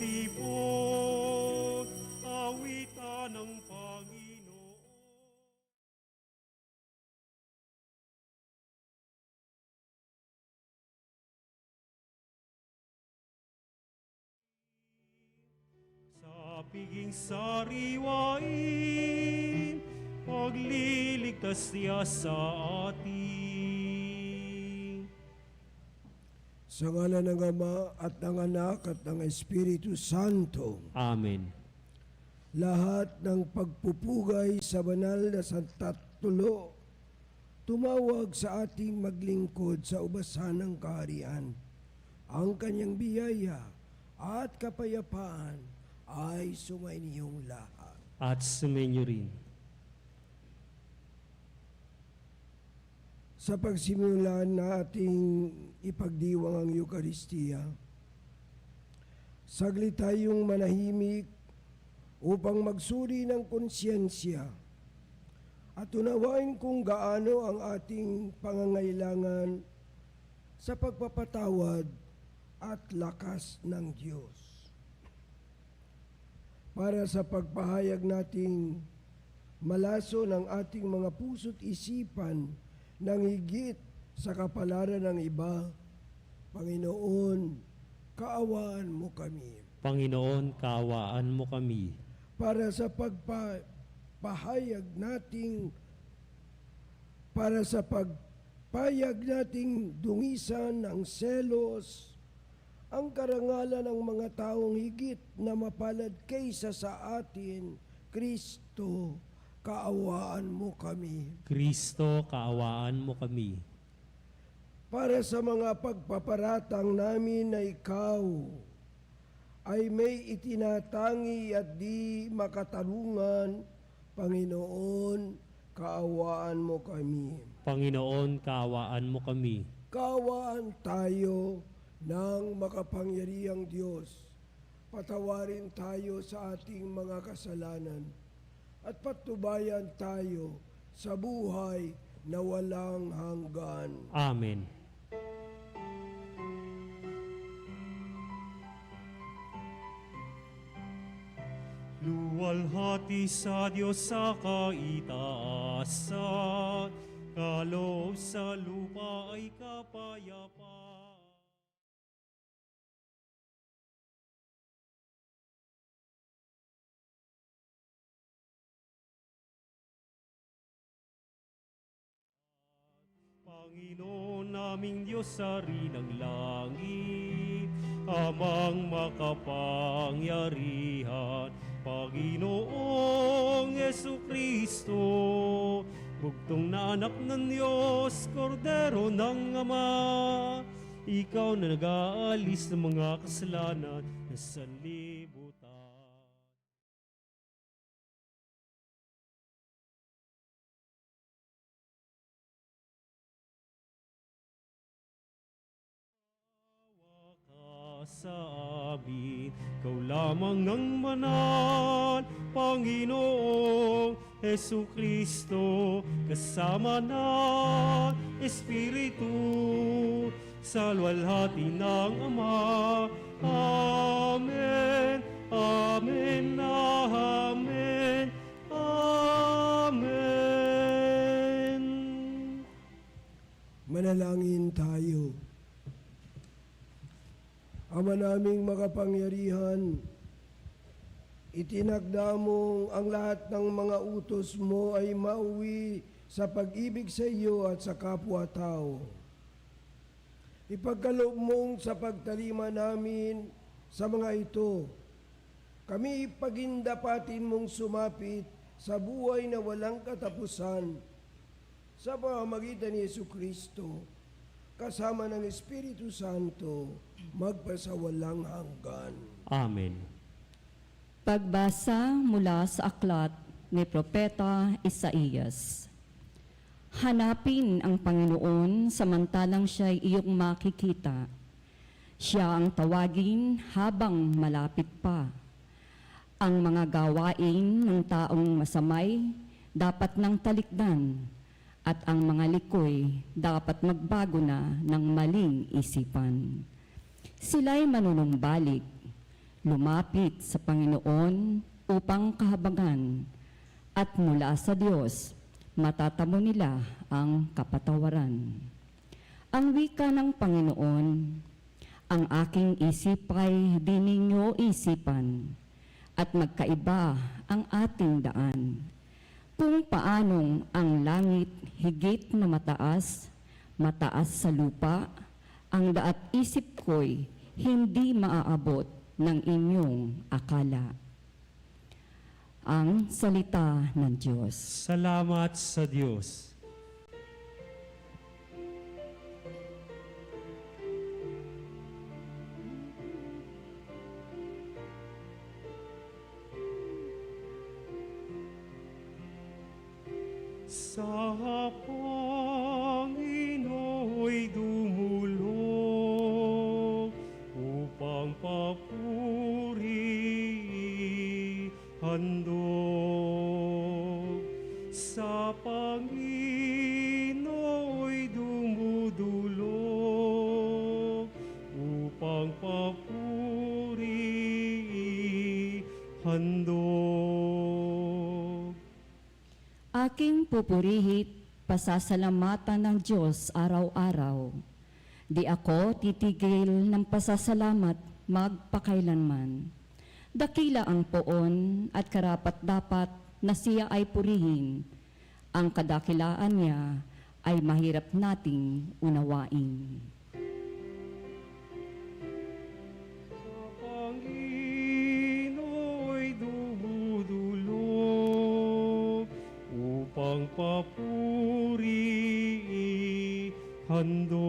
titipon, awitan ng Panginoon. Sa piging sariwain, pagliligtas niya sa atin. Sa ngalan ng Ama at ng Anak at ng Espiritu Santo. Amen. Lahat ng pagpupugay sa banal na Santa Tulo, tumawag sa ating maglingkod sa ubasan ng kaharian. Ang kanyang biyaya at kapayapaan ay sumainiyong lahat. At sumainyo rin. Sa pagsimula nating ipagdiwang ang Eukaristiya, saglit tayong manahimik upang magsuri ng konsyensya at unawain kung gaano ang ating pangangailangan sa pagpapatawad at lakas ng Diyos. Para sa pagpahayag nating malaso ng ating mga puso't isipan nang higit sa kapalaran ng iba, Panginoon, kaawaan mo kami. Panginoon, kaawaan mo kami. Para sa pagpahayag nating dungisan ng selos, ang karangalan ng mga taong higit na mapalad kaysa sa atin, Kristo, kaawaan mo kami. Kristo, kaawaan mo kami. Para sa mga pagpaparatang namin na ikaw ay may itinatangi at di makatarungan, Panginoon, kaawaan mo kami. Panginoon, kaawaan mo kami. Kaawaan tayo ng makapangyarihang Diyos. Patawarin tayo sa ating mga kasalanan at patnubayan tayo sa buhay na walang hanggan. Amen. Luwalhati sa Diyos sa kaitaasan, kaloob sa lupa ay kapayapaan. Panginoon naming Diyos sa rinang langit, Amang makapangyarihan, Panginoong Jesucristo, bugtong na anak ng Diyos, Kordero ng Ama, ikaw na nag-aalis ng mga kasalanan ng sanlibutan. Sa amin, ikaw lamang ang manal, Panginoong Jesucristo, kasama na Espiritu, sa luwalhati ng Ama. Amen, Amen, Amen, Amen. Manalangin tayo. Ama naming makapangyarihan, itinakda mong ang lahat ng mga utos mo ay mauwi sa pag-ibig sa iyo at sa kapwa-tao. Ipagkaloob mong sa pagtalima namin sa mga ito, kami pagindapatin mong sumapit sa buhay na walang katapusan sa pamamagitan ni Jesucristo, kasama ng Espiritu Santo, magpasawalang hanggan. Amen. Pagbasa mula sa aklat ni Propeta Isaías. Hanapin ang Panginoon samantalang siya'y iyong makikita. Siya ang tawagin habang malapit pa. Ang mga gawain ng taong masamay dapat nang talikdan, at ang mga likoy dapat magbago na ng maling isipan. Sila'y manunumbalik, lumapit sa Panginoon upang kahabagan, at mula sa Diyos matatamo nila ang kapatawaran. Ang wika ng Panginoon, ang aking isip ay di ninyo isipan, at magkaiba ang ating daan. Kung paanong ang langit higit na mataas, mataas sa lupa, ang daat isip ko'y hindi maaabot ng inyong akala. Ang salita ng Diyos. Salamat sa Diyos. Sa Pangino'y dumulog upang papuri handog. Sa Pangino'y dumudulog upang papuri handog. Aking pupurihit, pasasalamatan ng Diyos araw-araw. Di ako titigil ng pasasalamat magpakailanman. Dakila ang poon at karapat-dapat na siya ay purihin. Ang kadakilaan niya ay mahirap nating unawain. Sa Pangino'y dumudulog upang papuri handog.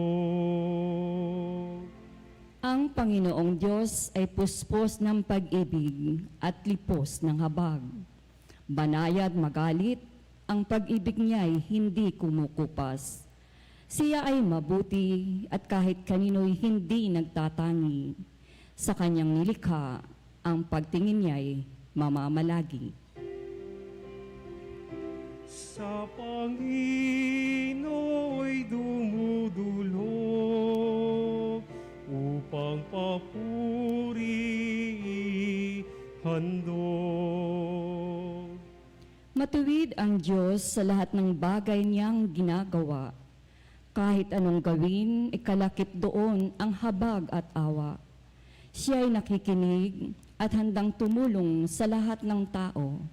Ang Panginoong Diyos ay puspos ng pag-ibig at lipos ng habag. Banayad magalit, ang pag-ibig niya'y hindi kumukupas. Siya ay mabuti at kahit kanino'y hindi nagtatangi. Sa kanyang nilikha, ang pagtingin niya'y mamamalagi. Sa Pangino'y dumudulog upang papuri handog. Matuwid ang Diyos sa lahat ng bagay niyang ginagawa. Kahit anong gawin, ikalakip doon ang habag at awa. Siya ay nakikinig at handang tumulong sa lahat ng tao.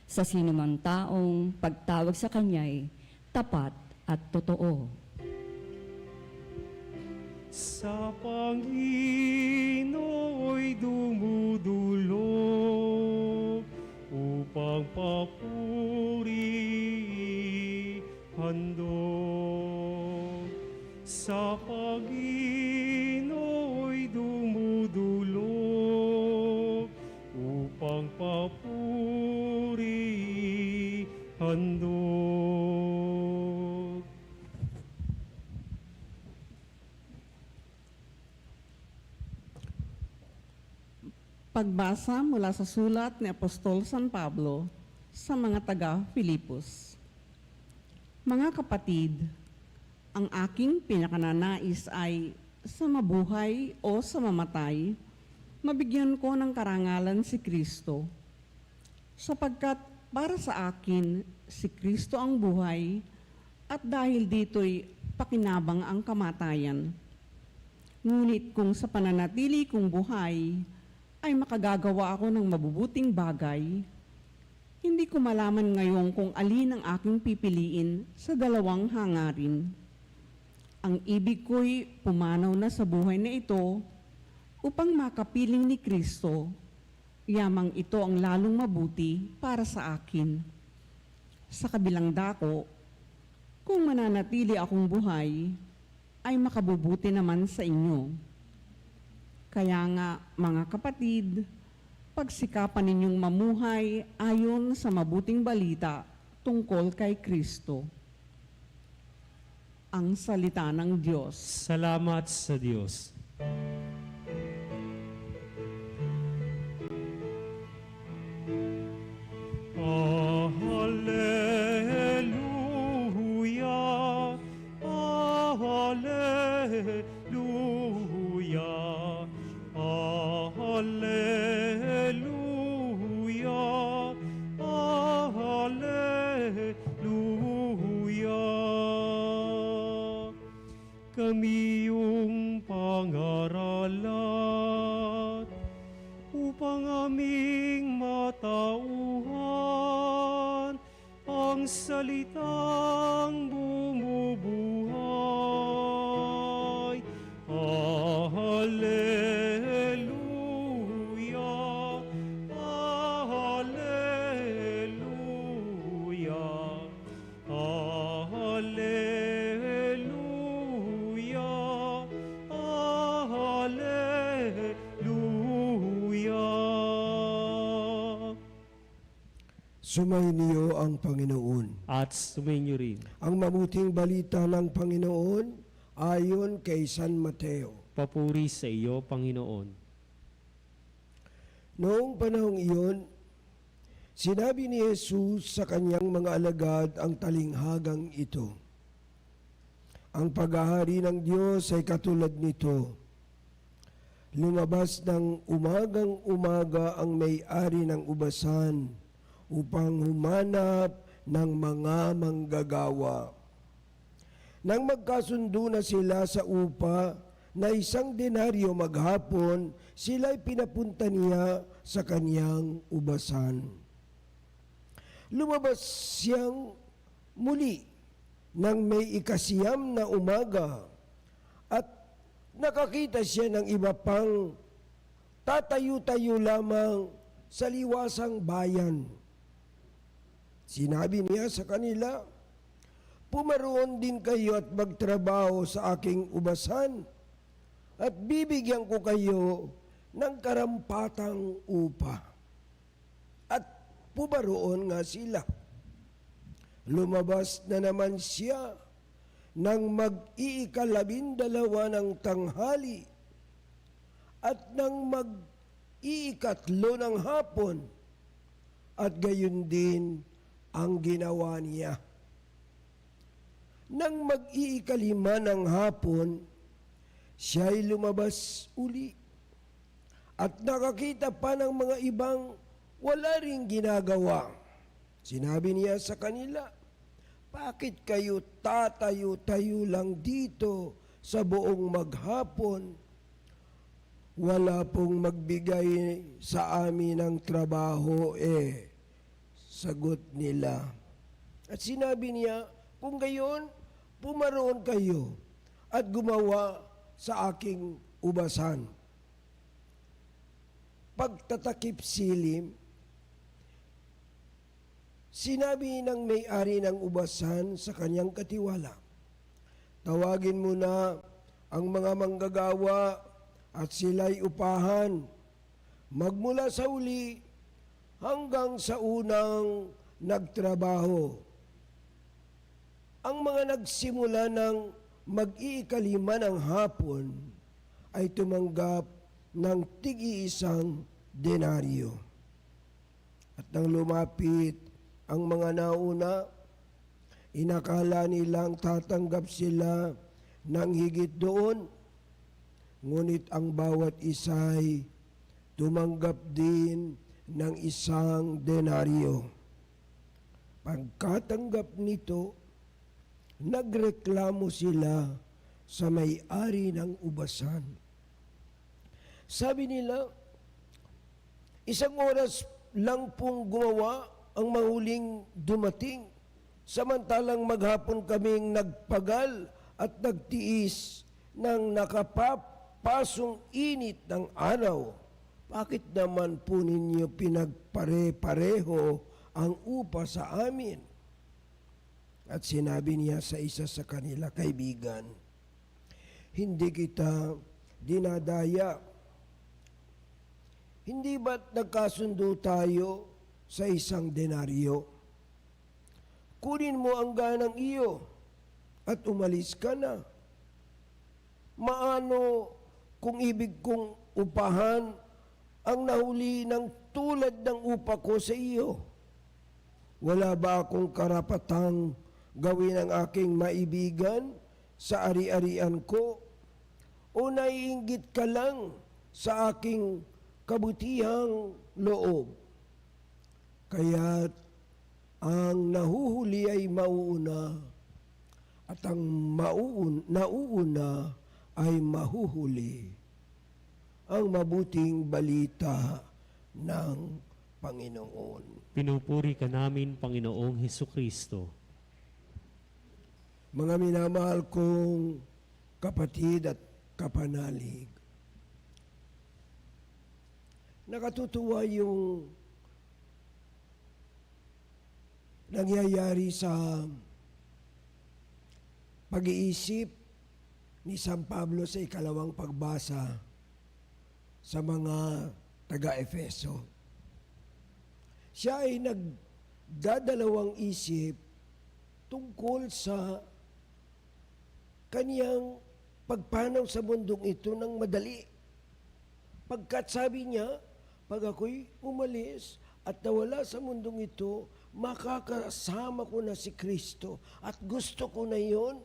Sa sinumang taong pagtawag sa Kanya'y tapat at totoo. Sa Pangino'y dumudulog upang papuri handog. Sa Pangino'y dumudulog upang papuri handog. Pagbasa mula sa sulat ni Apostol San Pablo sa mga taga-Filipos. Mga kapatid, ang aking pinakananais ay sa mabuhay o sa mamatay, mabigyan ko ng karangalan si Kristo. Sapagkat para sa akin, si Kristo ang buhay at dahil dito'y pakinabang ang kamatayan. Ngunit kung sa pananatili kong buhay, ay makagagawa ako ng mabubuting bagay, hindi ko malaman ngayon kung alin ang aking pipiliin sa dalawang hangarin. Ang ibig ko'y pumanaw na sa buhay na ito upang makapiling ni Kristo, yamang ito ang lalong mabuti para sa akin. Sa kabilang dako, kung mananatili akong buhay, ay makabubuti naman sa inyo. Kaya nga, mga kapatid, pagsikapan ninyong mamuhay ayon sa mabuting balita tungkol kay Kristo. Ang salita ng Diyos. Salamat sa Diyos. Hallelujah, hallelujah, hallelujah. kami iyong pangaralan upang aming matauhan ang salitang bumubuhay. Hallelujah, Hallelujah, Hallelujah, Hallelujah. Sumayin niyo ang Panginoon. At sumayin niyo rin. Ang mabuting balita ng Panginoon ayon kay San Mateo. Papuri sa iyo, Panginoon. Noong panahong iyon, sinabi ni Jesus sa kanyang mga alagad ang talinghagang ito. Ang paghahari ng Diyos ay katulad nito. Lumabas ng umagang-umaga ang may-ari ng ubasan upang humanap ng mga manggagawa. Nang magkasundo na sila sa upa na 1 denaryo maghapon, sila'y pinapunta niya sa kanyang ubasan. Lumabas siyang muli nang may 9 na umaga at nakakita siya ng iba pang tatayo-tayo lamang sa liwasang bayan. Sinabi niya sa kanila, "Pumaroon din kayo at magtrabaho sa aking ubasan at bibigyan ko kayo ng karampatang upa." At pumaroon nga sila. Lumabas na naman siya nang mag-12 ng tanghali at nang mag-13 ng hapon, at gayon din ang ginawa niya. Nang mag-5 ng hapon, siya'y lumabas uli at nakakita pa ng mga ibang wala ring ginagawa. Sinabi niya sa kanila, "Bakit kayo tatayo-tayo lang dito sa buong maghapon? Wala pong magbigay sa amin ng trabaho Sagot nila. At sinabi niya, "Kung gayon, pumaroon kayo at gumawa sa aking ubasan." Pagtatakip silim, sinabi ng may-ari ng ubasan sa kanyang katiwala, "Tawagin mo na ang mga manggagawa at sila'y upahan, magmula sa uli hanggang sa unang nagtrabaho." Ang mga nagsimula ng mag-5 ng hapon ay tumanggap ng tig-1 denaryo. At nang lumapit ang mga nauna, inakala nilang tatanggap sila ng higit doon, ngunit ang bawat isa'y tumanggap din ng 1 denaryo. Pagkatanggap nito, nagreklamo sila sa may-ari ng ubasan. Sabi nila, 1 oras lang pong gumawa ang mahuling dumating, samantalang maghapon kaming nagpagal at nagtiis ng nakapapasong init ng araw. Bakit naman po ninyo pinagpare-pareho ang upa sa amin? At sinabi niya sa isa sa kanila, "Kaibigan, hindi kita dinadaya. Hindi ba't nagkasundo tayo sa 1 denaryo? Kunin mo ang ganang iyo at umalis ka na. Maano kung ibig kong upahan ang nahuli ng tulad ng upa ko sa iyo? Wala ba akong karapatang gawin ang aking maibigan sa ari-arian ko? O naiinggit ka lang sa aking kabutihang loob? Kaya't ang nahuhuli ay mauuna at ang nauuna ay mahuhuli. Ang mabuting balita ng Panginoon. Pinupuri ka namin, Panginoong Hesukristo. Mga minamahal kong kapatid at kapanalig, nakatutuwa yung nangyayari sa pag-iisip ni San Pablo sa ikalawang pagbasa sa mga taga-Efeso. Siya ay nagdadalawang isip tungkol sa kaniyang pagpanaw sa mundong ito ng madali. Pagkat sabi niya, pag ako'y umalis at nawala sa mundong ito, makakasama ko na si Kristo at gusto ko na yon.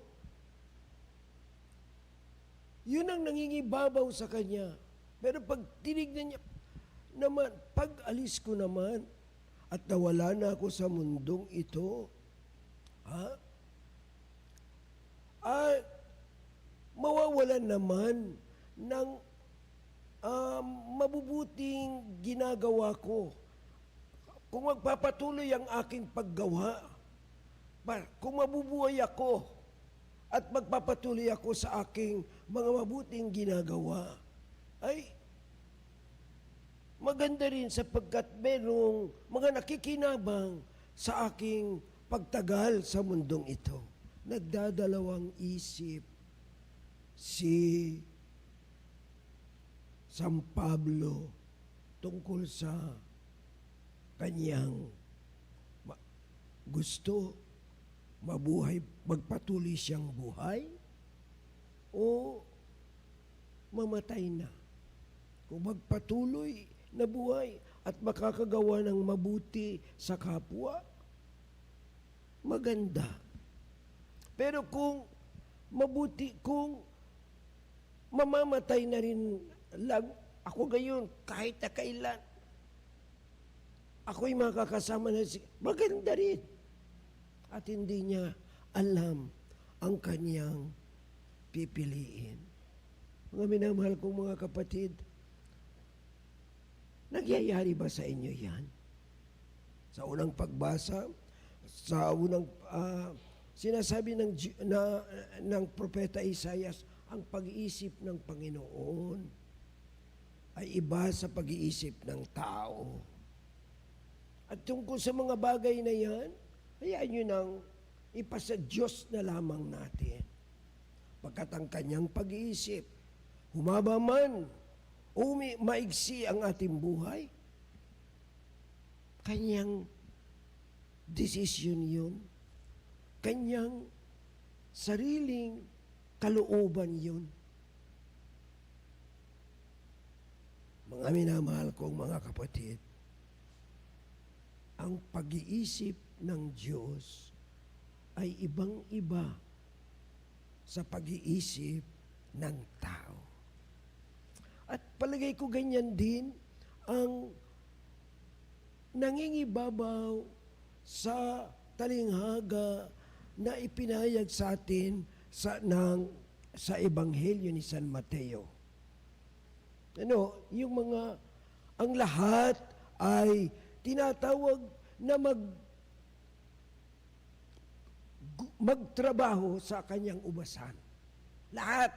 Yun ang nangingibabaw sa kanya. Pero pag tinignan niya naman, pag alis ko naman at nawala na ako sa mundong ito, mawawalan naman ng mabubuting ginagawa ko. Kung magpapatuloy ang aking paggawa, kung mabubuhay ako at magpapatuloy ako sa aking mga mabuting ginagawa, ay maganda rin sapagkat merong mga nakikinabang sa aking pagtagal sa mundong ito. Nagdadalawang isip si San Pablo tungkol sa kanyang gusto mabuhay, magpatuloy siyang buhay o mamatay na. Kung magpatuloy na buhay at makakagawa ng mabuti sa kapwa, maganda. Pero kung mabuti, kung mamamatay na rin lang ako gayon, kahit na kailan, ako'y makakasama na maganda rin. At hindi niya alam ang kanyang pipiliin. Mga minamahal kong mga kapatid, nagyayari ba sa inyo yan? Sa unang pagbasa, sa unang sinasabi ng propeta Isaias, ang pag-iisip ng Panginoon ay iba sa pag-iisip ng tao. At tungkol sa mga bagay na yan, hayaan nyo nang ipasa Diyos na lamang natin. Pagkat ang kanyang pag-iisip, humaba man o maigsi ang ating buhay, kanyang desisyon yun. Kanyang sariling kalooban yun. Mga minamahal kong mga kapatid, ang pag-iisip ng Diyos ay ibang-iba sa pag-iisip ng tao. At palagay ko ganyan din ang nangingibabaw sa talinghaga na ipinahayag sa atin sa Ebanghelyo ni San Mateo. Yung ang lahat ay tinatawag na magtrabaho sa kanyang ubasan. Lahat.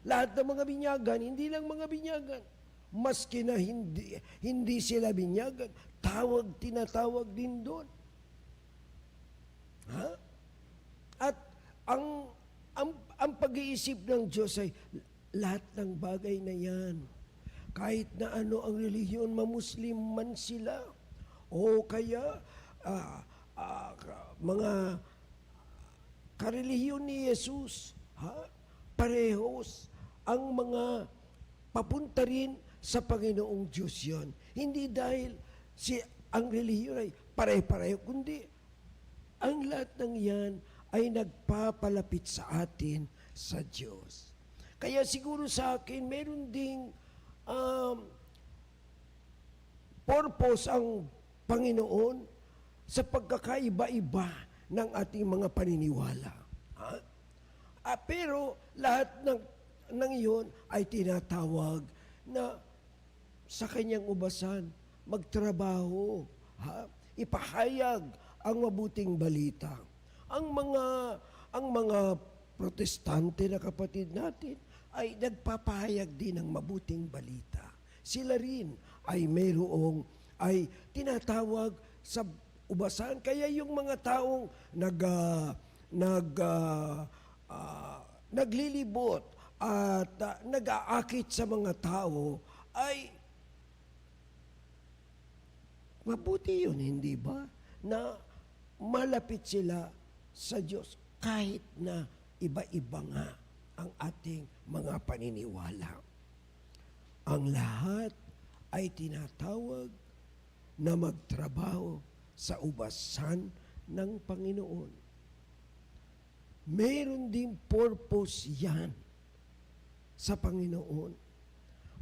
Lahat ng mga binyagan, hindi lang mga binyagan. Maski na hindi sila binyagan, tinatawag din doon. At ang pag-iisip ng Diyos ay lahat ng bagay na yan. Kahit na ano ang relihiyon, mamuslim man sila, o kaya mga karelihiyon ni Jesus, parehos ang mga papunta rin sa Panginoong Diyos yon. Hindi dahil ang relihiyon ay pare-pareho, kundi ang lahat ng yan ay nagpapalapit sa atin sa Diyos. Kaya siguro sa akin, meron ding purpose ang Panginoon sa pagkakaiba-iba ng ating mga paniniwala. Ha? Pero lahat ng iyon ay tinatawag na sa kanyang ubasan, magtrabaho, ipahayag ang mabuting balita. Ang mga protestante na kapatid natin ay nagpapahayag din ng mabuting balita. Sila rin ay ay tinatawag sa ubasan. Kaya yung mga taong naglilibot at nag-aakit sa mga tao ay mabuti yun, hindi ba? Na malapit sila sa Diyos kahit na iba-iba nga ang ating mga paniniwala. Ang lahat ay tinatawag na magtrabaho sa ubasan ng Panginoon. Meron ding purpose yan sa Panginoon.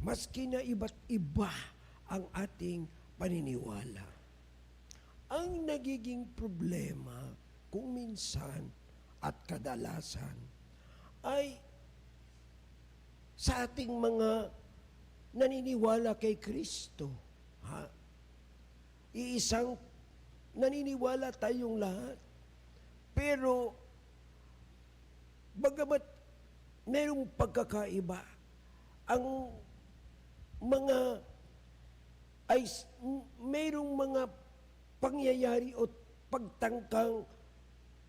Maski na iba't iba ang ating paniniwala. Ang nagiging problema kung minsan at kadalasan ay sa ating mga naniniwala kay Kristo. Iisang naniniwala tayong lahat. Pero bagamat mayroong pagkakaiba, ang mga ay mayroong mga pangyayari o pagtangkang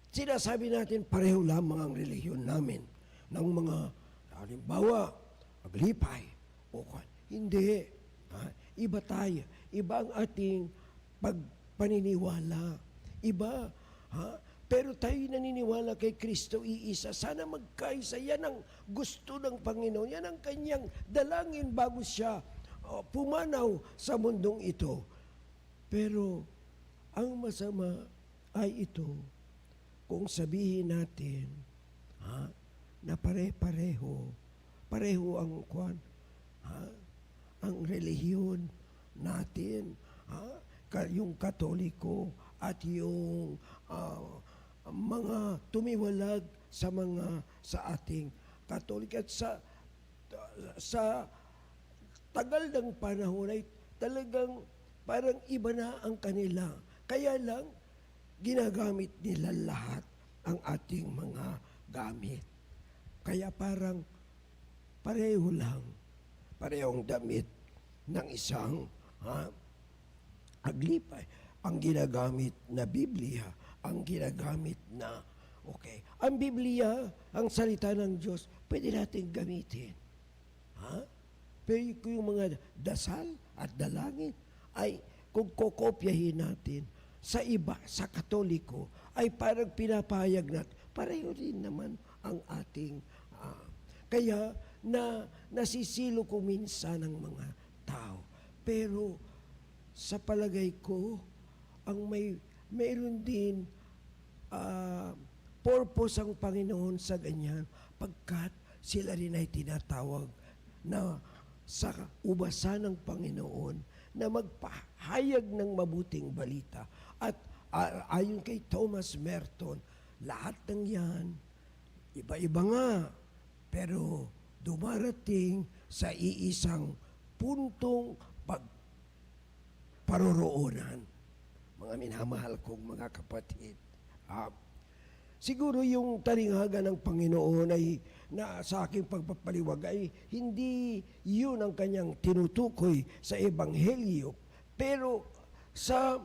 sinasabi natin pareho lamang ang relihiyon namin ng mga halimbawa aglipay o hindi. Iba tayo. Iba ang ating pagpaniniwala. Iba. Pero tayo naniniwala kay Kristo iisa. Sana magkaisa. Yan ang gusto ng Panginoon. Yan ang kanyang dalangin bago siya pumanaw sa mundong ito. Pero ang masama ay ito kung sabihin natin na pareho ang ang relihiyon natin, yung Katoliko at yung mga tumiwalag sa ating Katolik at sa tagal ng panahon ay talagang parang iba na ang kanila. Kaya lang ginagamit nila lahat ang ating mga gamit. Kaya parang pareho lang, parehong damit ng isang aglipay. Ang ginagamit na Biblia, ang ginagamit na, ang Biblia, ang salita ng Diyos, pwede natin gamitin. Pero yung mga dasal at dalangin, ay kung kokopyahin natin sa iba, sa Katoliko, ay parang pinapahayag natin, pareho rin naman ang ating, kaya nasisilo ko minsan ng mga tao. Pero sa palagay ko, mayroon din purpose ang Panginoon sa ganyan, pagkat sila rin ay tinatawag na sa ubasan ng Panginoon na magpahayag ng mabuting balita. At ayon kay Thomas Merton, lahat ng yan, iba-iba nga, pero dumarating sa iisang puntong paroroonan. Mga minamahal kong mga kapatid. Siguro yung talinghaga ng Panginoon ay na sa aking pagpapaliwag ay hindi yun ang kanyang tinutukoy sa Ebanghelyo. Pero sa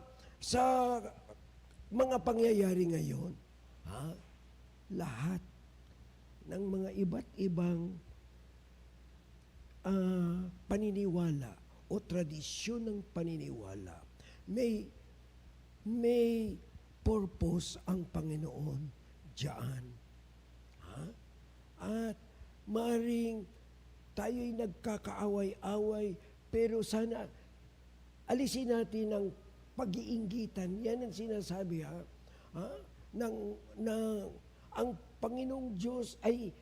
mga pangyayari ngayon, lahat ng mga iba't ibang paniniwala o tradisyon ng paniniwala, may purpose ang Panginoon diyan. At maring tayo'y nagkakaaway-away, pero sana alisin natin ang pag-iinggitan. Yan ang sinasabi ang Panginoong Diyos ay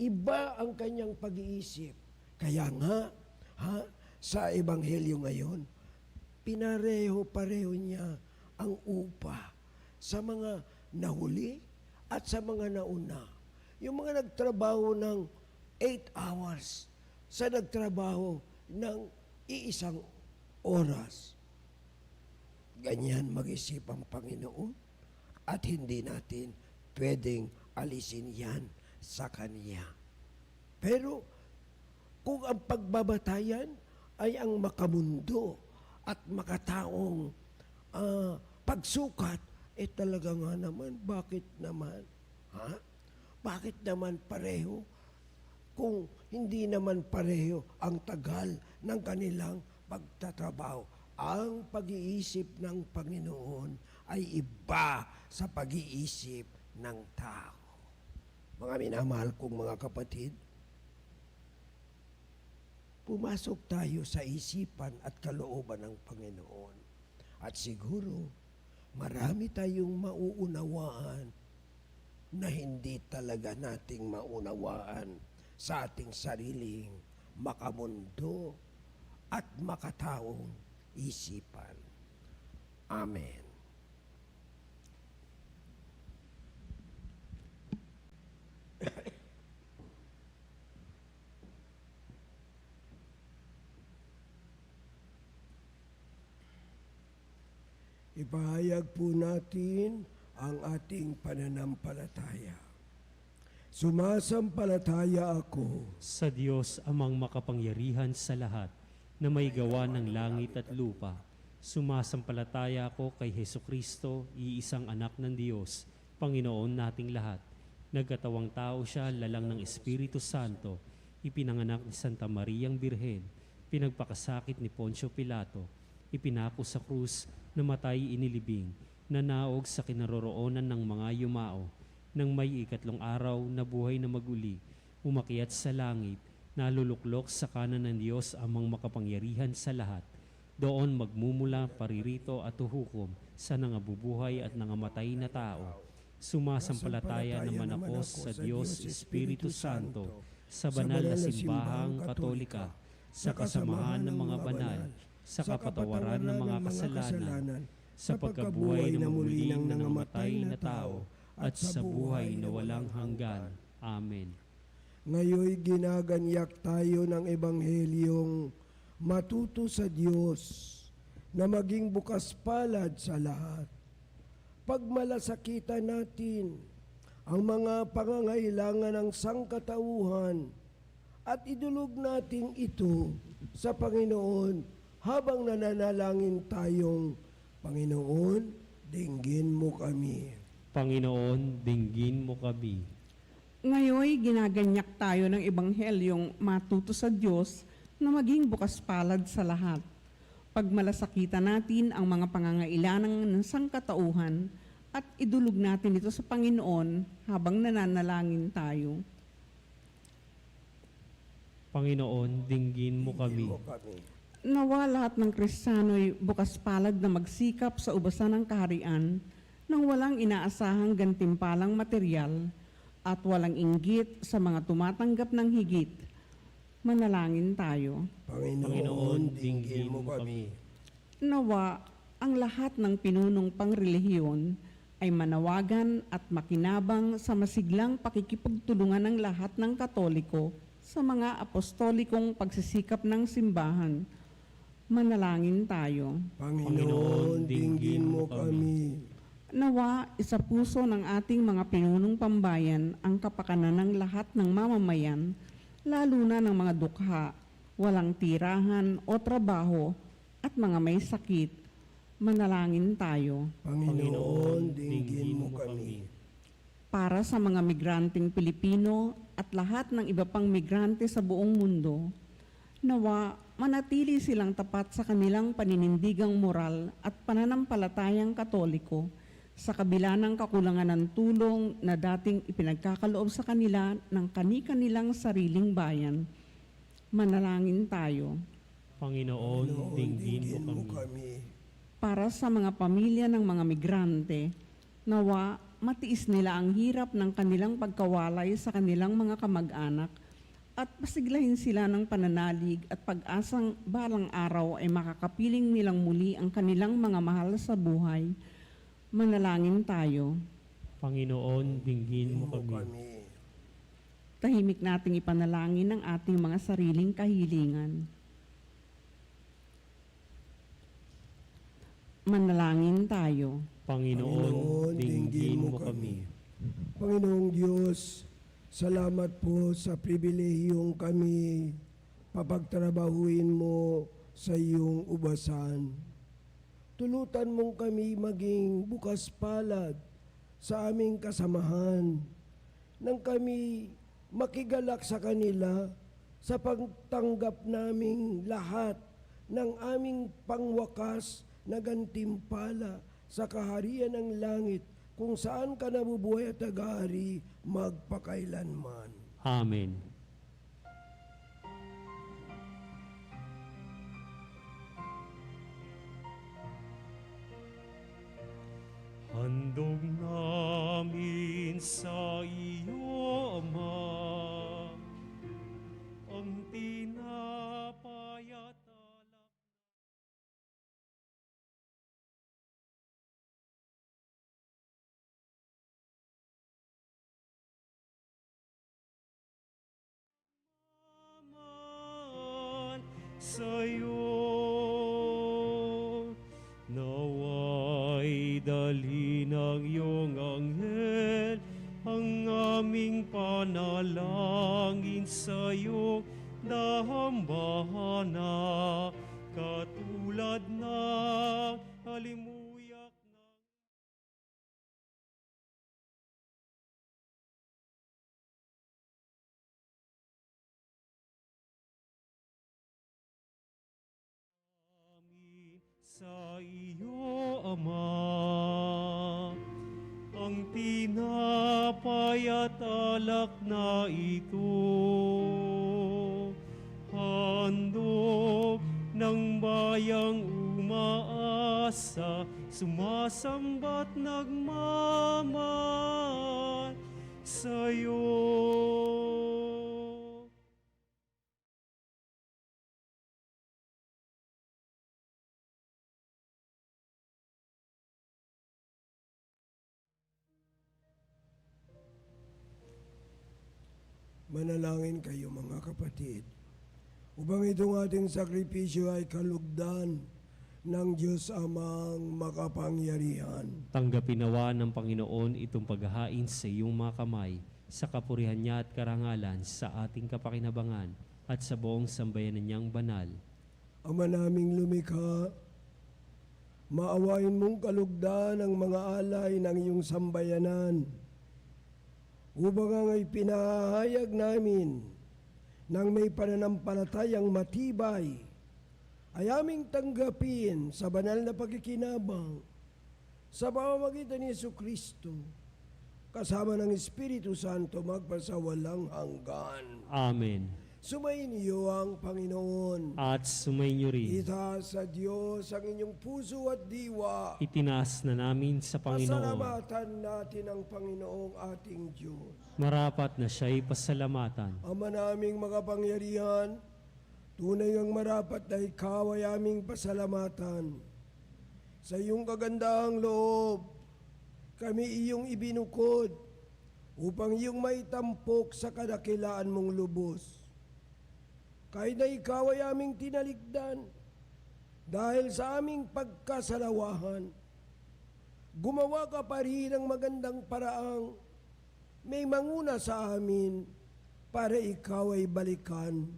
iba ang kanyang pag-iisip. Kaya nga, sa Ebanghelyo ngayon, pareho niya ang upa sa mga nahuli at sa mga nauna. Yung mga nagtrabaho ng 8 hours sa nagtrabaho ng iisang oras. Ganyan mag-isip ang Panginoon at hindi natin pwedeng alisin yan sa Kanya. Pero kung ang pagbabatayan ay ang makamundo at makataong pagsukat, talaga nga naman, bakit naman? Ha? Bakit naman pareho? Kung hindi naman pareho ang tagal ng kanilang pagtatrabaho. Ang pag-iisip ng Panginoon ay iba sa pag-iisip ng tao. Mga minamahal kong mga kapatid, pumasok tayo sa isipan at kalooban ng Panginoon. At siguro, marami tayong mauunawaan na hindi talaga nating maunawaan sa ating sariling makamundo at makataong isipan. Amen. Ipahayag po natin ang ating pananampalataya. Sumasampalataya ako Sa Diyos amang makapangyarihan sa lahat, na may gawa ng langit at lupa. Sumasampalataya ako kay Hesukristo, iisang anak ng Diyos, Panginoon nating lahat. Nagkatawang tao siya, lalang ng Espiritu Santo, ipinanganak ni Santa Mariang Birhen, pinagpakasakit ni Poncio Pilato, ipinako sa krus, namatay inilibing, nanaog sa kinaroroonan ng mga yumao, nang may ikatlong araw na buhay na maguli, umakyat sa langit, naluluklok sa kanan ng Diyos amang makapangyarihan sa lahat. Doon magmumula paririto at huhukom sa nangabubuhay at nangamatay na tao. Sumasampalataya naman ako sa Diyos Espiritu Santo, sa banal na simbahang katolika, sa kasamahan ng mga banal, sa kapatawaran ng mga kasalanan, sa pagkabuhay na muli ng nangamatay na tao, at sa buhay na walang hanggan. Amen. Ngayoy ginaganyak tayo ng Ebanghelyong matuto sa Diyos na maging bukas palad sa lahat. Pagmalasakitan natin ang mga pangangailangan ng sangkatauhan at idulog natin ito sa Panginoon habang nananalangin tayong, Panginoon, dinggin mo kami. Panginoon, dinggin mo kami. Ngayoy ginaganyak tayo ng Ebanghelyong matuto sa Diyos na maging bukas palad sa lahat. Pagmalasakitan natin ang mga pangangailangan ng sangkatauhan at idulog natin ito sa Panginoon habang nananalangin tayo. Panginoon, dinggin mo kami. Nawa lahat ng Kristiyano'y bukas palad na magsikap sa ubasan ng kaharian nang walang inaasahang gantimpalang material at walang inggit sa mga tumatanggap ng higit. Manalangin tayo. Panginoon, dinggin mo kami. Nawa ang lahat ng pinunong pangrelihiyon ay manawagan at makinabang sa masiglang pakikipagtulungan ng lahat ng Katoliko sa mga apostolikong pagsisikap ng simbahan. Manalangin tayo. Panginoon, dinggin mo kami. Nawa, isa puso ng ating mga pinunong pambayan ang kapakanan ng lahat ng mamamayan, lalo na ng mga dukha, walang tirahan o trabaho, at mga may sakit. Manalangin tayo. Panginoon, dinggin mo kami. Para sa mga migranteng Pilipino at lahat ng iba pang migrante sa buong mundo, nawa manatili silang tapat sa kanilang paninindigang moral at pananampalatayang Katoliko sa kabila ng kakulangan ng tulong na dating ipinagkakaloob sa kanila ng kani-kanilang sariling bayan. Manalangin tayo. Panginoon, dinggin mo kami. Para sa mga pamilya ng mga migrante, nawa matiis nila ang hirap ng kanilang pagkawalay sa kanilang mga kamag-anak at pasiglahin sila ng pananalig at pag-asang balang araw ay makakapiling nilang muli ang kanilang mga mahal sa buhay. Manalangin tayo. Panginoon, dinggin mo kami. Tahimik nating ipanalangin ang ating mga sariling kahilingan. Manalangin tayo. Panginoon, dinggin mo kami. Panginoong Diyos, salamat po sa pribilehiyong kami papagtrabahuin mo sa iyong ubasan. Tulutan mong kami maging bukas palad sa aming kasamahan nang kami makigalak sa kanila sa pagtanggap naming lahat ng aming pangwakas na gantimpala sa kaharian ng langit kung saan ka nabubuhay at nag-aari magpakailanman. Amen. Handog namin sa iyo, Ama, ang tinapay at alak. Naman sa'yo, naway dali ng iyong anghel ang aming panalangin sa'yo, dahambahana katulad ng halimuyak ng amin sa iyo, Ama, ang tinapay at alak na ito, handog ng bayang umaasa, sumasamba't nagmamahal sa'yo. Manalangin kayo mga kapatid, upang itong ating sakripisyo ay kalugdan ng Diyos Amang makapangyarihan. Tanggapin nawa ng Panginoon itong paghahain sa iyong mga kamay, sa kapurihan niya at karangalan, sa ating kapakinabangan, at sa buong sambayanan niyang banal. Ama naming lumikha, maawain mong kalugdan ang mga alay ng iyong sambayanan, upang ang ipinahayag namin ng may pananampalatayang matibay ay aming tanggapin sa banal na pagkikinabang sa pamamagitan ni Jesucristo kasama ng Espiritu Santo magpasawalang hanggan. Amen. Sumainyo ang Panginoon. At sumainyo rin. Itaas sa Diyos ang inyong puso at diwa. Itinaas na namin sa Panginoon. Pasalamatan natin ang Panginoong ating Diyos. Marapat na siya'y pasalamatan. Ama naming makapangyarihan, tunay ang marapat na ikaw ay aming pasalamatan. Sa iyong kagandahang loob, kami iyong ibinukod upang iyong maitampok sa kadakilaan mong lubos. Kahit na ikaw ay aming tinalikdan dahil sa aming pagkasalawahan, gumawa ka pa rin ng magandang paraang may manguna sa amin para ikaw ay balikan.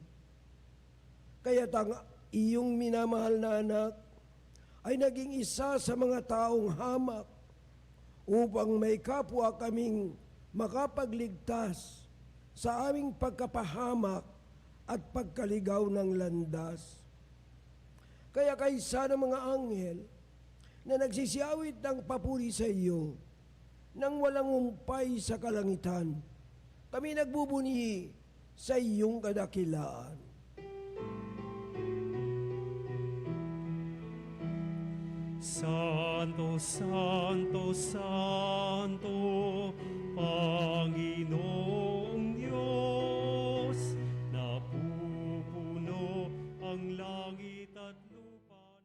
Kaya't ang iyong minamahal na anak ay naging isa sa mga taong hamak upang may kapwa kaming makapagligtas sa aming pagkapahamak at pagkaligaw ng landas. Kaya kaysa ng mga anghel na nagsisiyawit ng papuri sa iyo nang walang umpay sa kalangitan, kami nagbubuni sa iyong kadakilaan. Santo, Santo, Santo, Panginoong Diyos, napupuno ang langit at lupa.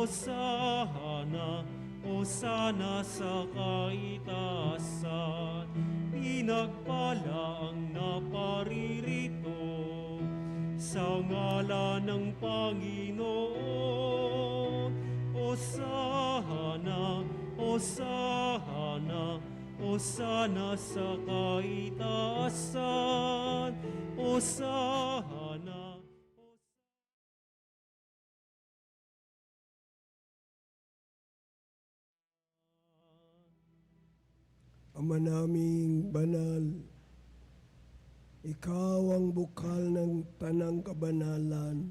Hosana, Hosana sa kaitaasan. Pinagpala ang naparirito sa ngalan ng Panginoon. Hosana, Hosana, Hosana sa kaitaasan. Hosana. Ama naming banal, ikaw ang bukal ng tanang kabanalan.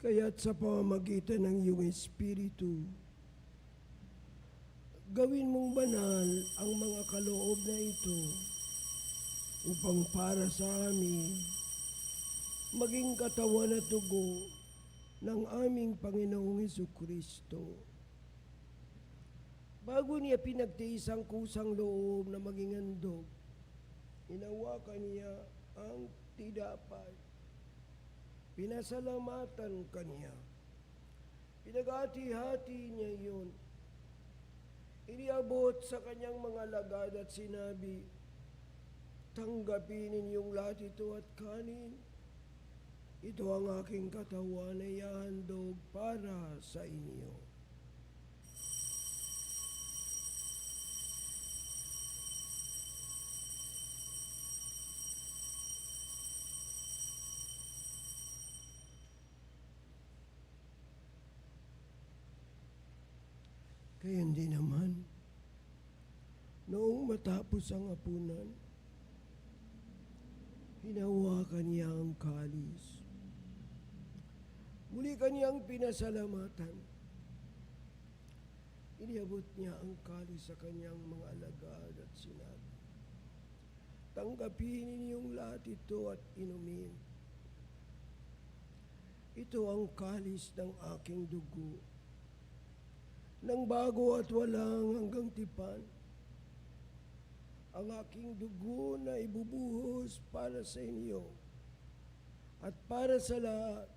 Kaya't sa pamamagitan ng iyong Espiritu, gawin mong banal ang mga kaloob na ito upang para sa amin maging katawan at dugo ng aming Panginoong Hesukristo. Bago niya pinagtiis ang kusang loob na maging handog, hinawakan niya ang tidapay. Pinasalamatan kaniya. Pinaghati-hati niya iyon. Iniabot sa kanyang mga lagad at sinabi, tanggapin ninyong lahat ito at kanin. Ito ang aking katawan na ihahandog para sa inyo. Kaya hindi naman, noong matapos ang hapunan, hinawakan niya ang kalis. Muli kaniyang pinasalamatan. Iniabot niya ang kalis sa kanyang mga alagad at sinabi, tanggapin ninyong lahat ito at inumin. Ito ang kalis ng aking dugo, ng bago at walang hanggang tipan, ang aking dugo na ibubuhos para sa inyo at para sa lahat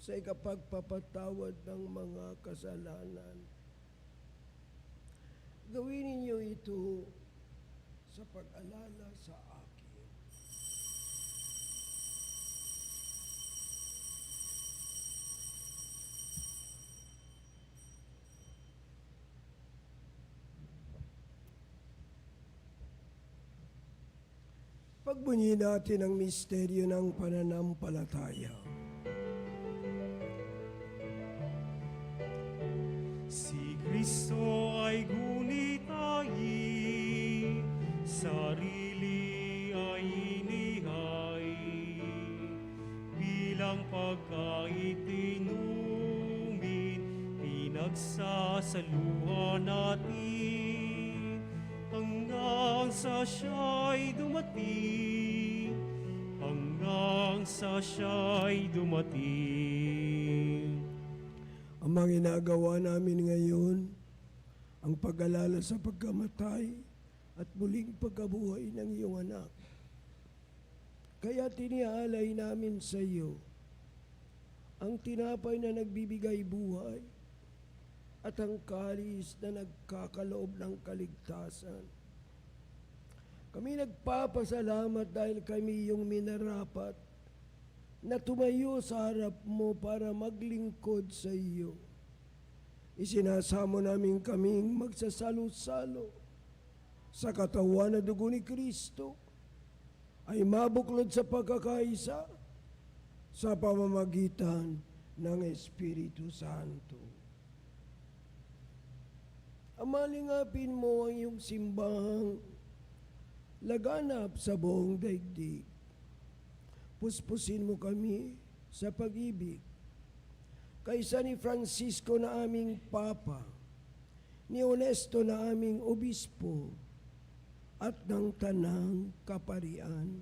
sa ikapagpapatawad ng mga kasalanan. Gawin ninyo ito sa pag-alala sa akin. Pagbunyi natin ang misteryo ng pananampalataya. Si Kristo ay gunitayin, sarili ay inihay, bilang pagkaitinumin, pinagsasaluhan natin, hanggang sa siya'y dumating, hanggang sa siya'y dumating. Ang mga ginagawa namin ngayon, ang pag-alala sa pagkamatay at muling pagkabuhay ng iyong anak. Kaya tinialay namin sa iyo ang tinapay na nagbibigay buhay at ang kalis na nagkakaloob ng kaligtasan. Kami nagpapasalamat dahil kami iyong minarapat na tumayo sa harap mo para maglingkod sa iyo. Isinasamo namin kaming magsasalo-salo sa katawan na dugo ni Kristo ay mabuklod sa pagkakaisa sa pamamagitan ng Espiritu Santo. Amalingapin mo ang iyong simbahang laganap sa buong daigdig. Puspusin mo kami sa pag-ibig. Kaysa ni Francisco na aming Papa, ni Honesto na aming Obispo, at ng Tanang Kaparian.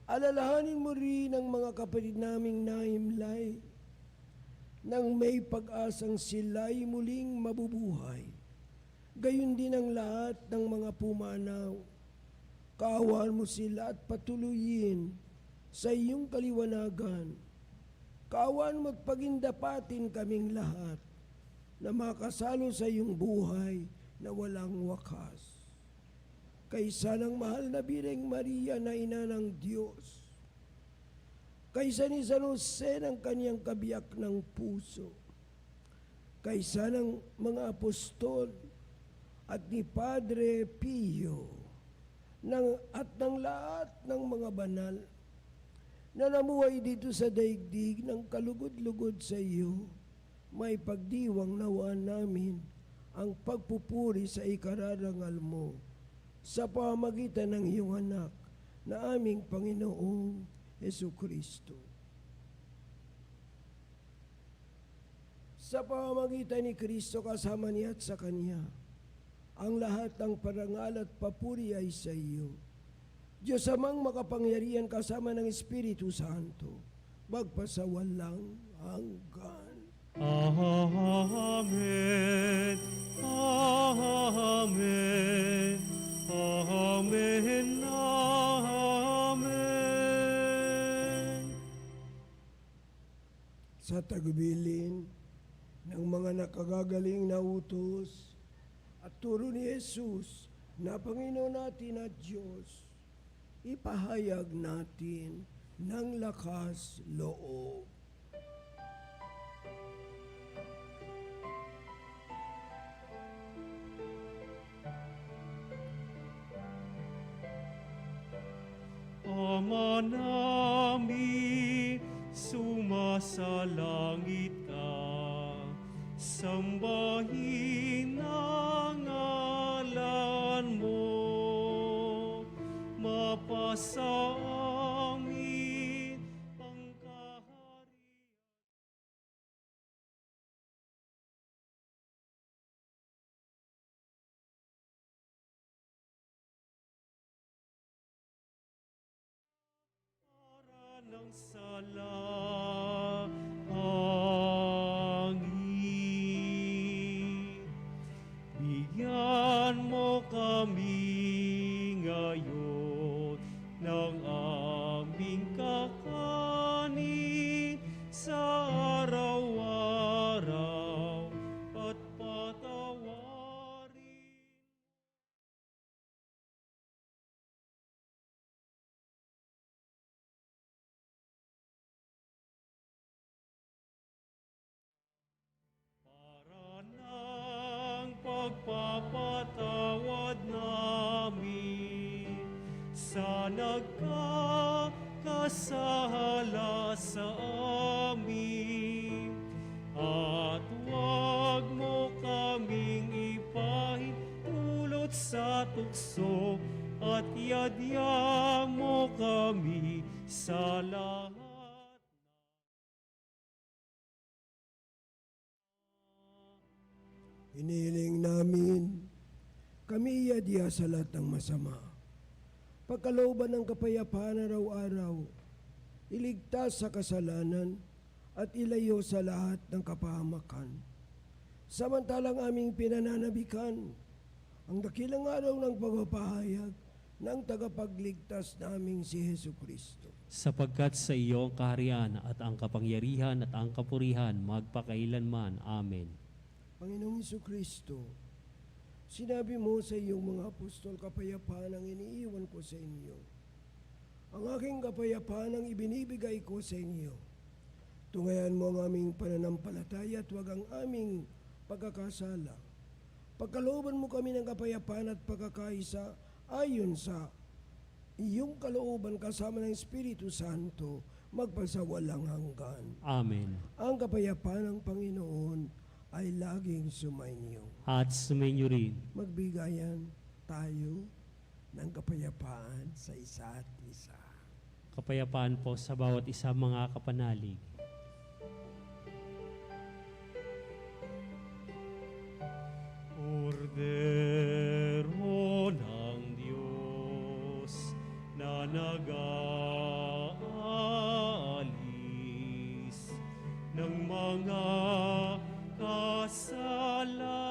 Alalahanin mo rin ang mga kapatid naming nahimlay nang may pag-asang sila'y muling mabubuhay. Gayon din ang lahat ng mga pumanaw. Kaawaan mo sila at patuloyin sa iyong kaliwanagan Kaawan mo't pagindapatin kaming lahat na makasalo sa iyong buhay na walang wakas. Kaysa ng mahal na Birheng Maria na ina ng Diyos, kaysa ni San Jose ng kanyang kabiyak ng puso, kaysa ng mga apostol at ni Padre Pio at ng lahat ng mga banal na namuhay dito sa daigdig ng kalugod-lugod sa iyo, may pagdiwang nawaan namin ang pagpupuri sa ikararangal mo sa pamamagitan ng iyong anak na aming Panginoong Jesucristo. Sa pamamagitan ni Kristo kasama niya at sa Kanya, ang lahat ng parangal at papuri ay sa iyo. Diyos Amang makapangyarihan kasama ng Espiritu Santo, magpasawalang hanggan. Amen. Amen. Amen. Amen. Sa tagubilin ng mga nakagagaling na utos at turo ni Jesus na Panginoon natin at Diyos, ipahayag natin ng lakas loob. Ama namin, sumasalangit ka, sambahin ang ngalan mo, mapasa amin ang kaharian. Para ng salangit, bigyan mo kami ngayon ng aming kakanin sa araw-araw at patawarin. Para ng pagpapatawad namin sa nagkakasala sa amin, at huwag mo kaming ipahintulot sa tukso, at iadya mo kami sa lahat. Hinihiling namin, kami iadya sa lahat ng masama. Pagkalooban ng kapayapaan araw-araw, iligtas sa kasalanan at ilayo sa lahat ng kapahamakan. Samantalang aming pinananabikan ang dakilang araw ng pagpapahayag ng tagapagligtas naming si Hesu Kristo. Sapagkat sa iyo ang kaharian at ang kapangyarihan at ang kapurihan magpakailanman. Amen. Panginoong Hesu Kristo, sinabi mo sa iyong mga apostol, kapayapaan ang iniiwan ko sa inyo. Ang aking kapayapaan ang ibinibigay ko sa inyo. Tungayan mo ang aming pananampalataya at huwag ang aming pagkakasala. Pagkalooban mo kami ng kapayapaan at pagkakaisa ayon sa iyong kalooban kasama ng Espiritu Santo, magpasawalang hanggan. Amen. Ang kapayapaan ng Panginoon ay laging sumainyo. At sumainyo rin. Magbigayan tayo ng kapayapaan sa isa't isa. Kapayapaan po sa bawat isa, mga kapanalig. Kordero ng Diyos na nag-aalis ng mga kasalanan.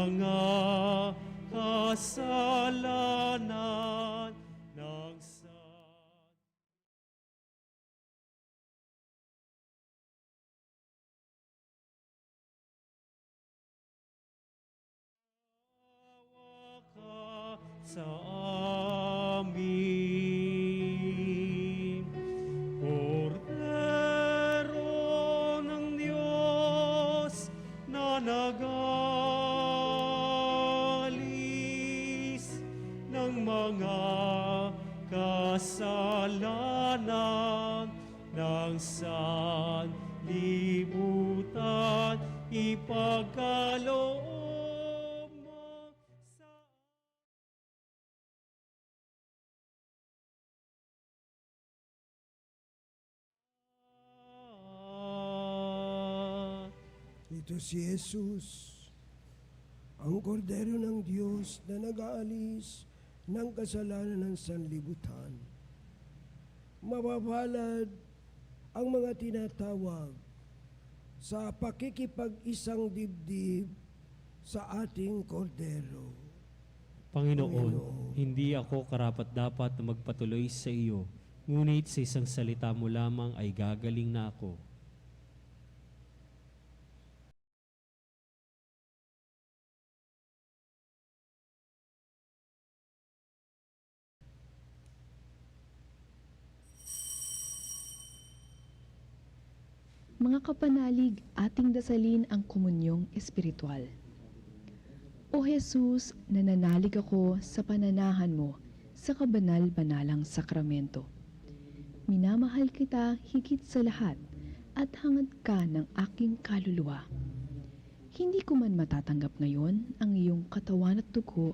mga kasalanan ng ka sa amin. Kordero ng Diyos na nag-alis ng mga kasalanan ng sanlibutan, ipagkaloob mo sa Ito si Jesus, ang kordero ng Diyos na nag-aalis ng kasalanan ng sanlibutan. Mapapalad ang mga tinatawag sa pakikipag-isang dibdib sa ating kordero. Panginoon, hindi ako karapat-dapat na magpatuloy sa iyo, ngunit sa isang salita mo lamang ay gagaling na ako. Mga kapanalig, ating dasalin ang komunyong espiritual. O Jesus, nananalig ako sa pananahan mo sa kabanal-banalang sakramento. Minamahal kita higit sa lahat at hangad ka ng aking kaluluwa. Hindi ko man matatanggap ngayon ang iyong katawan at dugo,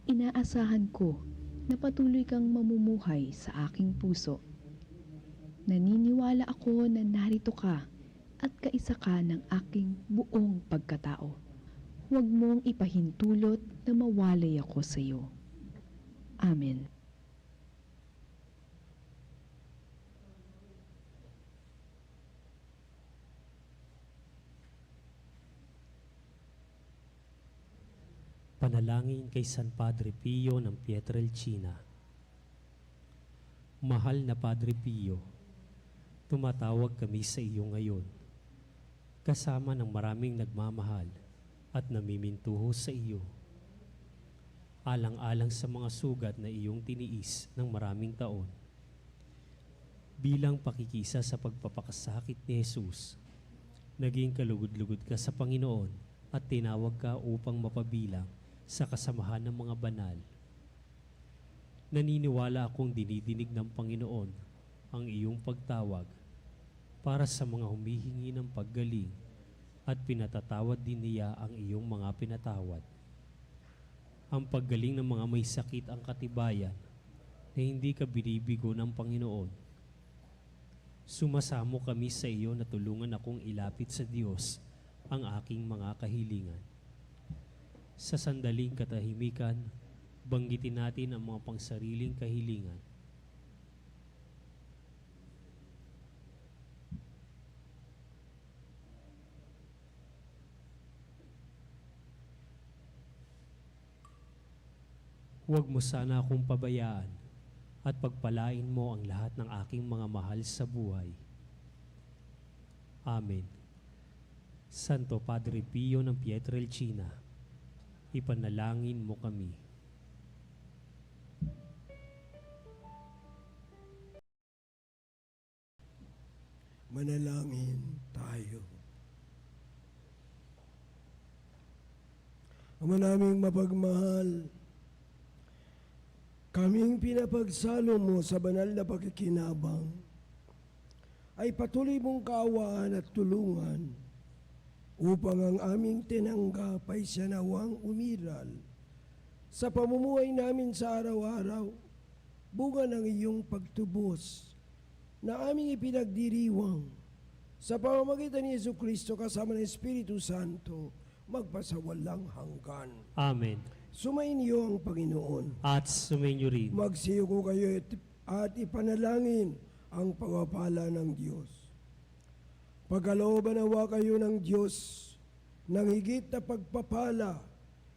inaasahan ko na patuloy kang mamumuhay sa aking puso. Naniniwala ako na narito ka at kaisa ka ng aking buong pagkatao. Huwag mong ipahintulot na mawalay ako sa iyo. Amen. Panalangin kay San Padre Pio ng Pietrelcina. Mahal na Padre Pio, tumatawag kami sa iyo ngayon, kasama ng maraming nagmamahal at namimintuho sa iyo. Alang-alang sa mga sugat na iyong tiniis ng maraming taon. Bilang pakikisa sa pagpapakasakit ni Jesus, naging kalugod-lugod ka sa Panginoon at tinawag ka upang mapabilang sa kasamahan ng mga banal. Naniniwala akong dinidinig ng Panginoon ang iyong pagtawag para sa mga humihingi ng paggaling at pinatatawad din niya ang iyong mga pinatawad. Ang paggaling ng mga may sakit ang katibayan na hindi ka binibigo ng Panginoon. Sumasamo kami sa iyo na tulungan akong ilapit sa Diyos ang aking mga kahilingan. Sa sandaling katahimikan, banggitin natin ang mga pangsariling kahilingan. Huwag mo sana akong pabayaan at pagpalain mo ang lahat ng aking mga mahal sa buhay. Amen. Santo Padre Pio ng Pietrelcina, ipanalangin mo kami. Manalangin tayo. Ama naming mapagmahal, kaming pinapagsalo mo sa banal na pakikinabang, ay patuloy mong kaawaan at tulungan upang ang aming tinanggap ay siya nawang umiral sa pamumuhay namin sa araw-araw, bunga ng iyong pagtubos na aming ipinagdiriwang sa pamamagitan ni Jesucristo kasama ng Espiritu Santo magpasawalang hanggan. Amen. Sumainyo ang Panginoon. At sumainyo rin. Magsiyo ko kayo at ipanalangin ang pagpapala ng Diyos. Pagkalooban nawa kayo ng Diyos ng higit na pagpapala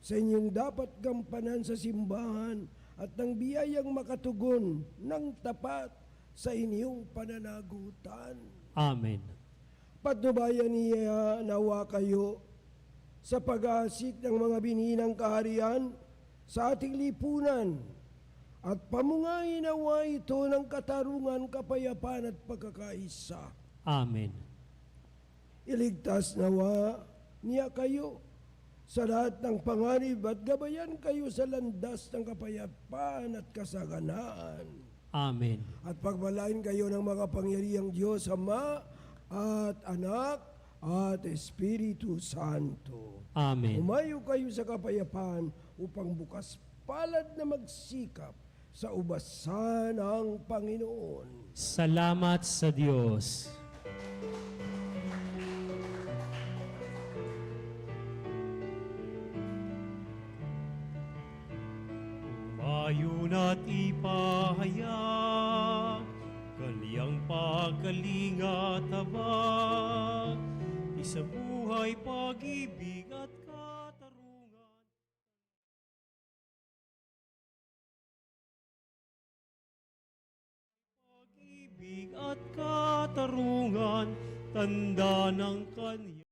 sa inyong dapat gampanan sa simbahan at ng biyayang makatugon ng tapat sa inyong pananagutan. Amen. Patnubayan niya nawa kayo sa pag-aasik ng mga bininang kaharian sa ating lipunan at pamungayin nawa ito ng katarungan, kapayapaan at pagkakaisa. Amen. Iligtas nawa niya kayo sa lahat ng panganib at gabayan kayo sa landas ng kapayapaan at kasaganaan. Amen. At pagmalain kayo ng makapangyarihang Diyos Ama at Anak at Espiritu Santo. Amen. Umayo kayo sa kapayapaan upang bukas palad na magsikap sa ubasan ng Panginoon. Salamat sa Diyos. Umayo na't ipahayag kaniyang pagkalinga tabag, isa buhay, pag-ibig at katarungan. Pag-ibig at katarungan, tanda ng kanya.